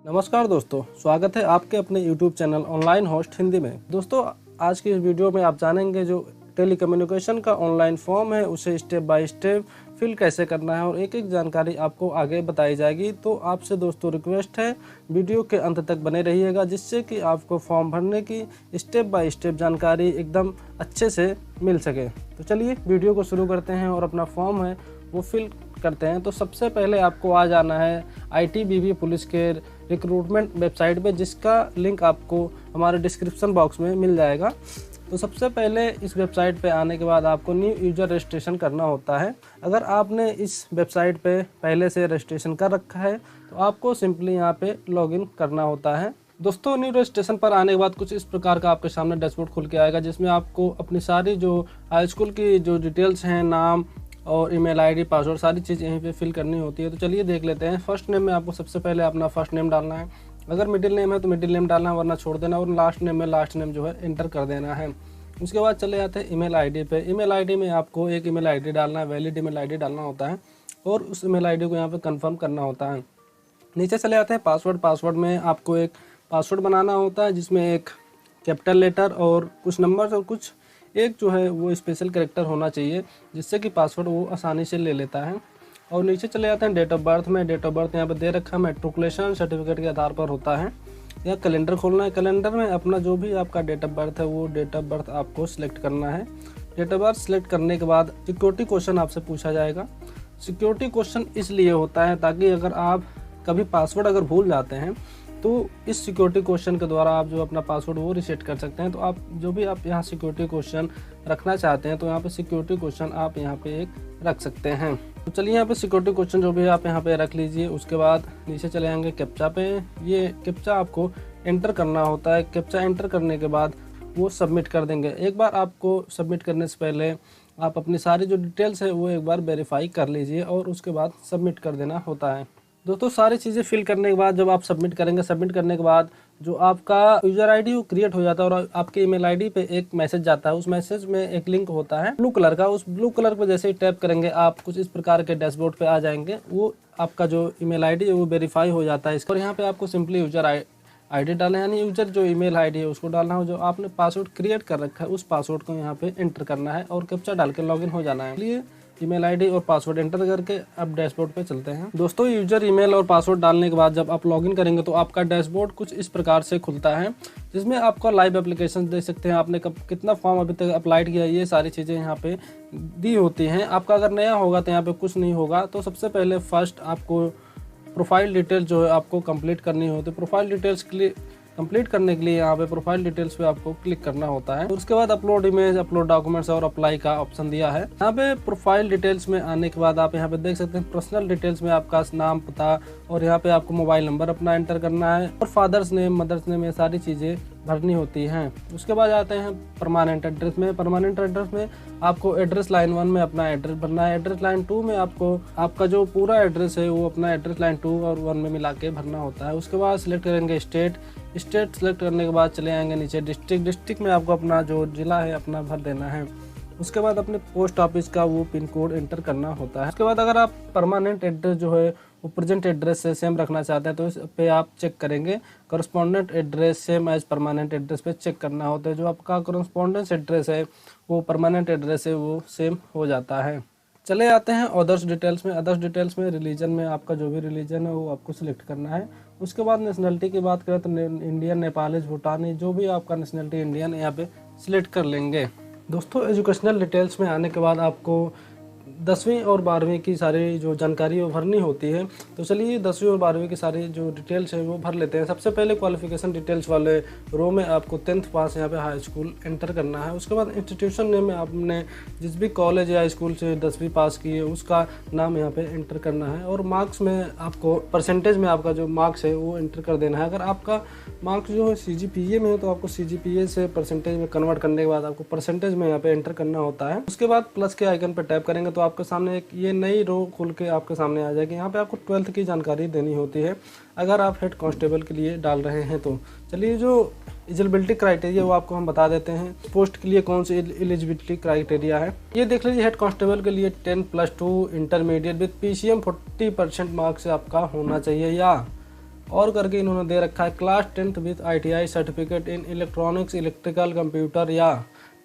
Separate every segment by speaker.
Speaker 1: नमस्कार दोस्तों, स्वागत है आपके अपने YouTube channel online host Hindi में। दोस्तों, आज की इस वीडियो में आप जानेंगे जो टेलीकम्युनिकेशन का ऑनलाइन फॉर्म है उसे स्टेप बाय स्टेप फिल कैसे करना है और एक एक जानकारी आपको आगे बताई जाएगी। तो आपसे दोस्तों रिक्वेस्ट है, वीडियो के अंत तक बने रहिएगा जिससे कि आपको फॉर्म भरने की स्टेप बाय स्टेप जानकारी एकदम अच्छे से मिल सके। तो चलिए वीडियो को शुरू करते हैं और अपना फॉर्म है वो फिल करते हैं। तो सबसे पहले आपको आ जाना है ITBP पुलिस के रिक्रूटमेंट वेबसाइट पे, जिसका लिंक आपको हमारे डिस्क्रिप्शन बॉक्स में मिल जाएगा। तो सबसे पहले इस वेबसाइट पे आने के बाद आपको न्यू यूज़र रजिस्ट्रेशन करना होता है। अगर आपने इस वेबसाइट पे पहले से रजिस्ट्रेशन कर रखा है तो आपको सिंपली यहाँ पे लॉगिन करना होता है। दोस्तों, न्यू रजिस्ट्रेशन पर आने के बाद कुछ इस प्रकार का आपके सामने डैशबोर्ड खुल के आएगा, जिसमें आपको अपनी सारी जो हाई स्कूल की जो डिटेल्स हैं, नाम और ईमेल आईडी, पासवर्ड, सारी चीज़ यहीं पे फिल करनी होती है। तो चलिए देख लेते हैं। फर्स्ट नेम में आपको सबसे पहले अपना फर्स्ट नेम डालना है। अगर मिडिल नेम है तो मिडिल नेम डालना है, वरना छोड़ देना। और लास्ट नेम में लास्ट नेम जो है एंटर कर देना है। उसके बाद चले जाते हैं ईमेल आईडी पे। ईमेल आईडी में आपको एक ईमेल आईडी डालना है, वैलिड ईमेल आईडी डालना होता है और उस ईमेल आईडी को यहाँ पे कंफर्म करना होता है। नीचे चले जाते हैं पासवर्ड। पासवर्ड में आपको एक पासवर्ड बनाना होता है जिसमें एक कैपिटल लेटर और कुछ नंबर्स और कुछ एक जो है वो स्पेशल कैरेक्टर होना चाहिए, जिससे कि पासवर्ड वो आसानी से ले लेता है। और नीचे चले जाते हैं डेट ऑफ बर्थ में। डेट ऑफ बर्थ यहाँ पे दे रखा है, मेट्रिकुलेशन सर्टिफिकेट के आधार पर होता है। या कैलेंडर खोलना है। कैलेंडर में अपना जो भी आपका डेट ऑफ बर्थ है वो डेट ऑफ बर्थ आपको सिलेक्ट करना है। डेट ऑफ बर्थ सिलेक्ट करने के बाद सिक्योरिटी क्वेश्चन आपसे पूछा जाएगा। सिक्योरिटी क्वेश्चन इसलिए होता है ताकि अगर आप कभी पासवर्ड अगर भूल जाते हैं तो इस सिक्योरिटी क्वेश्चन के द्वारा आप जो अपना पासवर्ड वो रीसेट कर सकते हैं। तो आप जो भी आप यहाँ सिक्योरिटी क्वेश्चन रखना चाहते हैं तो यहाँ पे सिक्योरिटी क्वेश्चन आप यहाँ पे एक रख सकते हैं। तो चलिए यहाँ पे सिक्योरिटी क्वेश्चन जो भी आप यहाँ पे रख लीजिए। उसके बाद नीचे चले जाएंगे कैप्चा पे। ये कैप्चा आपको एंटर करना होता है। कैप्चा एंटर करने के बाद वो सबमिट कर देंगे। एक बार आपको सबमिट करने से पहले आप अपनी सारी जो डिटेल्स है वो एक बार वेरीफाई कर लीजिए और उसके बाद सबमिट कर देना होता है। दोस्तों, सारी चीज़ें फिल करने के बाद जब आप सबमिट करेंगे, सबमिट करने के बाद जो आपका यूज़र आईडी वो क्रिएट हो जाता है और आपके ईमेल आईडी पे एक मैसेज जाता है। उस मैसेज में एक लिंक होता है ब्लू कलर का। उस ब्लू कलर पर जैसे ही टैप करेंगे आप कुछ इस प्रकार के डैशबोर्ड पे आ जाएंगे। वो आपका जो ईमेल आईडी है वो वेरीफाई हो जाता है। और यहाँ पे आपको सिंपली यूज़र आईडी डालना है, यानी यूज़र जो ईमेल आईडी है उसको डालना हो। जो आपने पासवर्ड क्रिएट कर रखा है उस पासवर्ड को यहाँ पे एंटर करना है और कैप्चा डाल के लॉगिन हो जाना है। इसलिए ईमेल आईडी और पासवर्ड एंटर करके अब डैशबोर्ड पे चलते हैं। दोस्तों, यूजर ईमेल और पासवर्ड डालने के बाद जब आप लॉगिन करेंगे तो आपका डैशबोर्ड कुछ इस प्रकार से खुलता है, जिसमें आपका लाइव एप्लीकेशन देख सकते हैं। आपने कितना फॉर्म अभी तक अप्लाइड किया, ये सारी चीज़ें यहाँ पे दी होती हैं। आपका अगर नया होगा तो यहाँ पे कुछ नहीं होगा। तो सबसे पहले फर्स्ट आपको प्रोफाइल डिटेल जो है आपको कंप्लीट करनी होती है। प्रोफाइल डिटेल्स के लिए कंप्लीट करने के लिए यहाँ पे प्रोफाइल डिटेल्स पे आपको क्लिक करना होता है। उसके बाद अपलोड इमेज, अपलोड डॉक्यूमेंट्स और अप्लाई का ऑप्शन दिया है। यहाँ पे प्रोफाइल डिटेल्स में आने के बाद आप यहाँ पे देख सकते हैं पर्सनल डिटेल्स में आपका नाम, पता और यहाँ पे आपको मोबाइल नंबर अपना एंटर करना है और फादर्स नेम, मदर्स नेम, ये सारी चीज़ें भरनी होती हैं। उसके बाद आते हैं परमानेंट एड्रेस में। परमानेंट एड्रेस में आपको एड्रेस लाइन 1 में अपना एड्रेस भरना है। एड्रेस लाइन 2 में आपको आपका जो पूरा एड्रेस है वो अपना एड्रेस लाइन 2 और 1 में मिला के भरना होता है। उसके बाद सिलेक्ट करेंगे स्टेट सेलेक्ट करने के बाद चले आएंगे नीचे डिस्ट्रिक्ट में आपको अपना जो जिला है अपना भर देना है। उसके बाद अपने पोस्ट ऑफिस का वो पिन कोड एंटर करना होता है। उसके बाद अगर आप परमानेंट एड्रेस जो है वो प्रेजेंट एड्रेस से सेम रखना चाहते हैं तो इस पे आप चेक करेंगे correspondent address same as permanent address पे चेक करना होता है। जो आपका करस्पॉन्डेंस एड्रेस है वो परमानेंट एड्रेस है वो सेम हो जाता है। चले आते हैं अदर्स डिटेल्स में। अदर्स डिटेल्स में रिलीजन में आपका जो भी रिलीजन है वो आपको सिलेक्ट करना है। उसके बाद नेशनलिटी की बात करें तो इंडियन, नेपालीज, भूटानी, जो भी आपका नेशनलिटी इंडियन यहाँ पे सिलेक्ट कर लेंगे। दोस्तों, एजुकेशनल डिटेल्स में आने के बाद आपको 10वीं और 12वीं की सारी जो जानकारी वो भरनी होती है। तो चलिए 10वीं और 12वीं की सारी जो डिटेल्स है वो भर लेते हैं। सबसे पहले क्वालिफिकेशन डिटेल्स वाले रो में आपको 10th पास यहाँ पे हाई स्कूल एंटर करना है। उसके बाद इंस्टीट्यूशन नेम में आपने जिस भी कॉलेज या स्कूल से 10वीं पास की है उसका नाम यहाँ पे एंटर करना है। और मार्क्स में आपको परसेंटेज में आपका जो मार्क्स है वो एंटर कर देना है। अगर आपका मार्क्स जो है CGPA में है तो आपको CGPA से परसेंटेज में कन्वर्ट करने के बाद आपको परसेंटेज में यहाँ पे एंटर करना होता है। उसके बाद प्लस के आइकन पर टैप करेंगे तो आपके सामने एक ये नई रो खुल के आपके सामने आ जाएगी। यहाँ पे आपको 12th की जानकारी देनी होती है अगर आप हेड कांस्टेबल के लिए डाल रहे हैं तो। चलिए, जो एलिजिबिलिटी क्राइटेरिया वो आपको हम बता देते हैं। पोस्ट के लिए कौन सी एलिजिबिलिटी क्राइटेरिया है ये देख लीजिए। हेड कांस्टेबल के लिए 10+2 इंटरमीडिएट विद PCM 40% मार्क्स आपका होना चाहिए या और करके इन्होंने दे रखा है class 10th with ITI certificate in electronics electrical computer या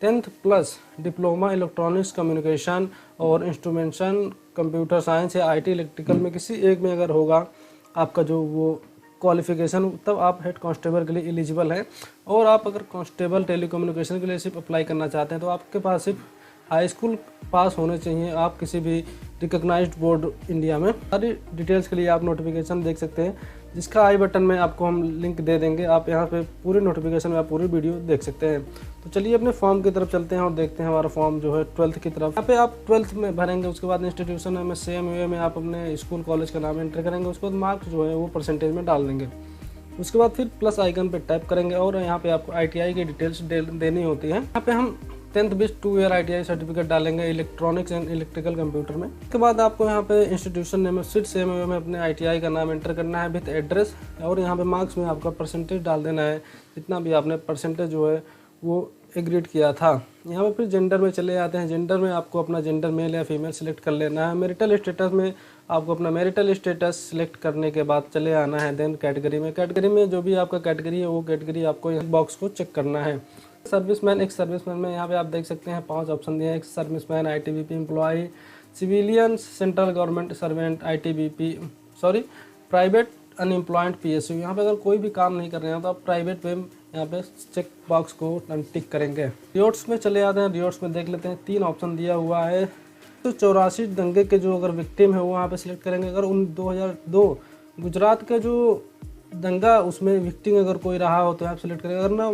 Speaker 1: 10th plus diploma electronics communication और इंस्ट्रूमेंटेशन कंप्यूटर साइंस या IT इलेक्ट्रिकल में किसी एक में अगर होगा आपका जो वो क्वालिफिकेशन, तब आप हेड कांस्टेबल के लिए एलिजिबल हैं। और आप अगर कांस्टेबल टेलीकम्युनिकेशन के लिए सिर्फ अप्लाई करना चाहते हैं तो आपके पास सिर्फ हाई स्कूल पास होने चाहिए, आप किसी भी रिकॉग्नाइज्ड बोर्ड इंडिया में। सारी डिटेल्स के लिए आप नोटिफिकेशन देख सकते हैं, जिसका आई बटन में आपको हम लिंक दे देंगे। आप यहाँ पे पूरी नोटिफिकेशन में आप पूरी वीडियो देख सकते हैं। तो चलिए अपने फॉर्म की तरफ चलते हैं और देखते हैं हमारा फॉर्म जो है 12th की तरफ। यहाँ पे आप 12th में भरेंगे, उसके बाद इंस्टीट्यूशन में CMUA में आप अपने स्कूल कॉलेज का नाम एंटर करेंगे, उसके बाद मार्क्स जो है वो परसेंटेज में डाल देंगे। उसके बाद फिर प्लस आइकन पे टैप करेंगे और यहाँ पे आपको ITI की डिटेल्स देनी होती है। यहाँ पे हम 10th with 2 year ITI certificate डालेंगे इलेक्ट्रॉनिक्स एंड इलेक्ट्रिकल कंप्यूटर में। उसके बाद आपको यहाँ पे इंस्टीट्यूशन नेम सिट CMUA में अपने ITI का नाम एंटर करना है विथ एड्रेस, और यहाँ पे मार्क्स में आपका परसेंटेज डाल देना है, जितना भी आपने परसेंटेज जो है वो एग्रीड किया था। यहाँ पे फिर जेंडर में चले जाते हैं। जेंडर में आपको अपना जेंडर मेल या फीमेल सिलेक्ट कर लेना है। मैरिटल स्टेटस में आपको अपना मैरिटल स्टेटस सिलेक्ट करने के बाद चले आना है देन कैटेगरी में जो भी आपका कैटेगरी है वो कैटेगरी आपको इस बॉक्स को चेक करना है। सर्विसमैन, एक सर्विसमैन में यहाँ पे आप देख सकते हैं 5 ऑप्शन दिए हैं। एक serviceman, ITBP employ, civilian, central government servant, private unemployed PSU। यहाँ पे अगर कोई भी काम नहीं कर रहे हैं तो आप प्राइवेट पे यहाँ पे चेक बॉक्स को टिक करेंगे। रियोट्स में चले जाते हैं। रियोट्स में देख लेते हैं 3 ऑप्शन दिया हुआ है। तो 84 दंगे के जो अगर विक्टिम है वो वहाँ पे सिलेक्ट करेंगे। अगर उन 2002 गुजरात के जो दंगा उसमें विक्टिम अगर कोई रहा हो तो आप सिलेक्ट करेंगे। अगर ना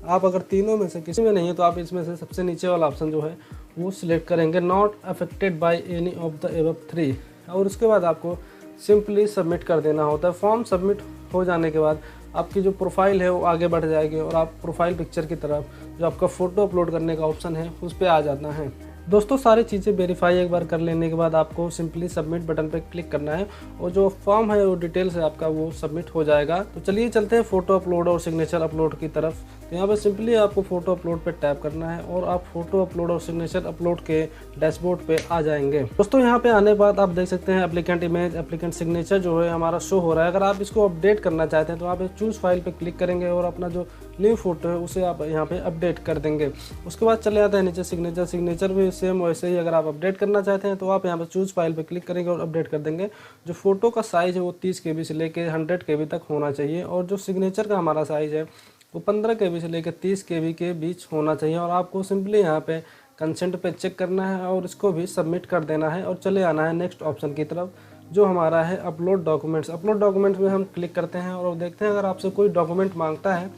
Speaker 1: आप अगर तीनों में से किसी में नहीं है तो आप इसमें से सबसे नीचे वाला ऑप्शन जो है वो सिलेक्ट करेंगे, not affected by any of the above 3। और उसके बाद आपको सिंपली सबमिट कर देना होता है। फॉर्म सबमिट हो जाने के बाद आपकी जो प्रोफाइल है वो आगे बढ़ जाएगी और आप प्रोफाइल पिक्चर की तरफ जो आपका फ़ोटो अपलोड करने का ऑप्शन है उस पर आ जाना है। दोस्तों सारी चीज़ें वेरीफाई एक बार कर लेने के बाद आपको सिंपली सबमिट बटन पर क्लिक करना है और जो फॉर्म है वो डिटेल्स है आपका वो सबमिट हो जाएगा। तो चलिए चलते हैं फ़ोटो अपलोड और सिग्नेचर अपलोड की तरफ। तो यहाँ पे सिंपली आपको फ़ोटो अपलोड पे टैप करना है और आप फ़ोटो अपलोड और सिग्नेचर अपलोड के डैशबोर्ड पे आ जाएंगे। दोस्तों यहाँ पे आने के बाद आप देख सकते हैं एप्लीकेंट इमेज, एप्लीकेंट सिग्नेचर जो है हमारा शो हो रहा है। अगर आप इसको अपडेट करना चाहते हैं तो आप चूज़ फाइल पे क्लिक करेंगे और अपना जो न्यू फोटो है उसे आप यहाँ पे अपडेट कर देंगे। उसके बाद चले जाते हैं नीचे सिग्नेचर भी सेम वैसे ही अगर आप अपडेट करना चाहते हैं तो आप यहाँ पे चूज़ फाइल पे क्लिक करेंगे और अपडेट कर देंगे। जो फोटो का साइज़ है वो 30 KB से लेके 100 KB तक होना चाहिए और जो सिग्नेचर का हमारा साइज़ है वो 15 KB से लेकर 30 KB के बीच होना चाहिए। और आपको सिंपली यहाँ पे कंसेंट पे चेक करना है और इसको भी सबमिट कर देना है और चले आना है नेक्स्ट ऑप्शन की तरफ जो हमारा है अपलोड डॉक्यूमेंट्स। अपलोड डॉक्यूमेंट्स में हम क्लिक करते हैं और देखते हैं अगर आपसे कोई डॉक्यूमेंट मांगता है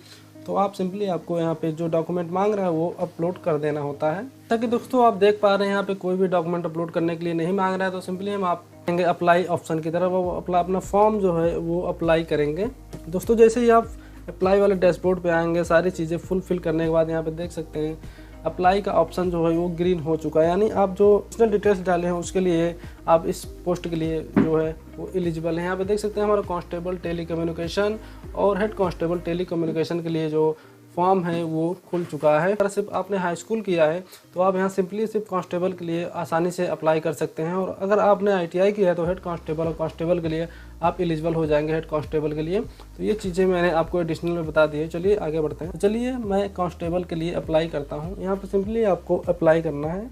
Speaker 1: तो आप सिंपली आपको यहाँ पे जो डॉक्यूमेंट मांग रहा है वो अपलोड कर देना होता है। ताकि दोस्तों आप देख पा रहे हैं यहाँ पे कोई भी डॉक्यूमेंट अपलोड करने के लिए नहीं मांग रहा है तो सिंपली हम आप करेंगे अप्लाई ऑप्शन की तरफ वो अपना फॉर्म जो है वो अप्लाई करेंगे। दोस्तों जैसे ही आप अप्लाई वाले डैशबोर्ड पे आएंगे सारी चीज़ें फुलफिल करने के बाद यहाँ पे देख सकते हैं अप्लाई का ऑप्शन जो है वो ग्रीन हो चुका है, यानी आप जो पर्सनल डिटेल्स डाले हैं उसके लिए आप इस पोस्ट के लिए जो है वो एलिजिबल है। यहाँ पे देख सकते हैं हमारा कांस्टेबल टेलीकम्युनिकेशन और हेड कांस्टेबल टेलीकम्युनिकेशन के लिए जो फॉर्म है वो खुल चुका है। अगर सिर्फ आपने हाई स्कूल किया है तो आप यहाँ सिंपली सिर्फ कांस्टेबल के लिए आसानी से अप्लाई कर सकते हैं और अगर आपने ITI किया है तो हेड कांस्टेबल और कांस्टेबल के लिए आप एलिजिबल हो जाएंगे हेड कांस्टेबल के लिए। तो ये चीज़ें मैंने आपको एडिशनल में बता दी है। चलिए आगे बढ़ते हैं। चलिए मैं कांस्टेबल के लिए अप्लाई करता हूँ। यहाँ पर सिंपली आपको अप्लाई करना है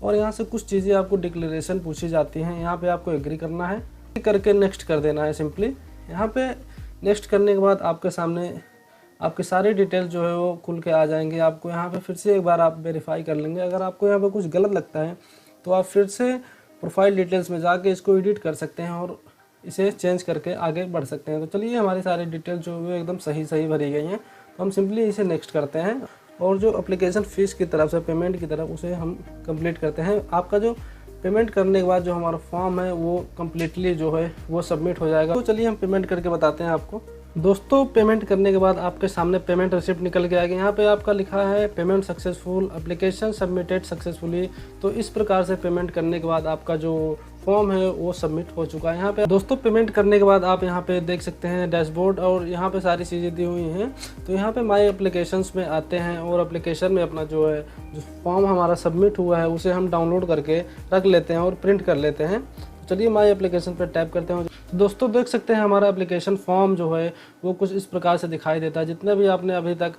Speaker 1: और यहाँ से कुछ चीज़ें आपको डिक्लेरेशन पूछी जाती हैं, यहाँ पर आपको एग्री करना है, करके नेक्स्ट कर देना है। सिंपली यहाँ पर नेक्स्ट करने के बाद आपके सामने आपके सारे डिटेल्स जो है वो खुल के आ जाएंगे। आपको यहाँ पे फिर से एक बार आप वेरीफाई कर लेंगे। अगर आपको यहाँ पे कुछ गलत लगता है तो आप फिर से प्रोफाइल डिटेल्स में जाके इसको एडिट कर सकते हैं और इसे चेंज करके आगे बढ़ सकते हैं। तो चलिए हमारी सारी डिटेल्स जो है एकदम सही भरी गई हैं तो हम सिंपली इसे नेक्स्ट करते हैं और जो एप्लीकेशन फ़ीस की तरफ से पेमेंट की तरफ उसे हम कंप्लीट करते हैं। आपका जो पेमेंट करने के बाद जो हमारा फॉर्म है वो कम्प्लीटली जो है वो सबमिट हो जाएगा। तो चलिए हम पेमेंट करके बताते हैं आपको। दोस्तों पेमेंट करने के बाद आपके सामने पेमेंट रिसिप्ट निकल के आएगी। यहाँ पे आपका लिखा है payment successful, application submitted successfully. तो इस प्रकार से पेमेंट करने के बाद आपका जो फॉर्म है वो सबमिट हो चुका है। यहाँ पे दोस्तों पेमेंट करने के बाद आप यहाँ पे देख सकते हैं डैशबोर्ड और यहाँ पे सारी चीज़ें दी हुई हैं। तो यहाँ पे माई एप्लीकेशंस में आते हैं और एप्लीकेशन में अपना जो है जो फॉर्म हमारा सबमिट हुआ है उसे हम डाउनलोड करके रख लेते हैं और प्रिंट कर लेते हैं। चलिए माई एप्लीकेशन पर टैप करते हैं। तो दोस्तों देख सकते हैं हमारा एप्लीकेशन फॉर्म जो है वो कुछ इस प्रकार से दिखाई देता है। जितने भी आपने अभी तक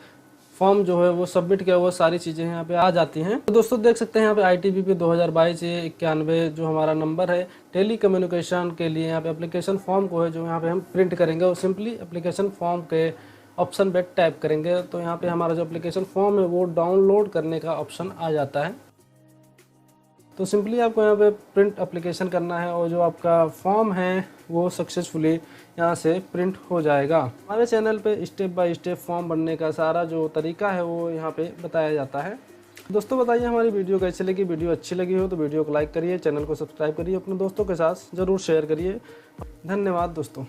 Speaker 1: फॉर्म जो है वो सबमिट किया, वो सारी चीज़ें यहाँ पे आ जाती हैं। तो दोस्तों देख सकते हैं यहाँ पे ITBP 2022-91 जो हमारा नंबर है टेली कम्युनिकेशन के लिए, यहाँ पे एप्लीकेशन फॉर्म को है जो यहाँ पे हम प्रिंट करेंगे और सिंपली एप्लीकेशन फॉर्म के ऑप्शन पे टैप करेंगे तो यहाँ पे हमारा जो एप्लीकेशन फॉर्म है वो डाउनलोड करने का ऑप्शन आ जाता है। तो सिंपली आपको यहाँ पे प्रिंट एप्लीकेशन करना है और जो आपका फॉर्म है वो सक्सेसफुली यहाँ से प्रिंट हो जाएगा। हमारे चैनल पे स्टेप बाय स्टेप फॉर्म बनने का सारा जो तरीका है वो यहाँ पे बताया जाता है। दोस्तों बताइए हमारी वीडियो कैसी लगी। वीडियो अच्छी लगी हो तो वीडियो को लाइक करिए, चैनल को सब्सक्राइब करिए, अपने दोस्तों के साथ ज़रूर शेयर करिए। धन्यवाद दोस्तों।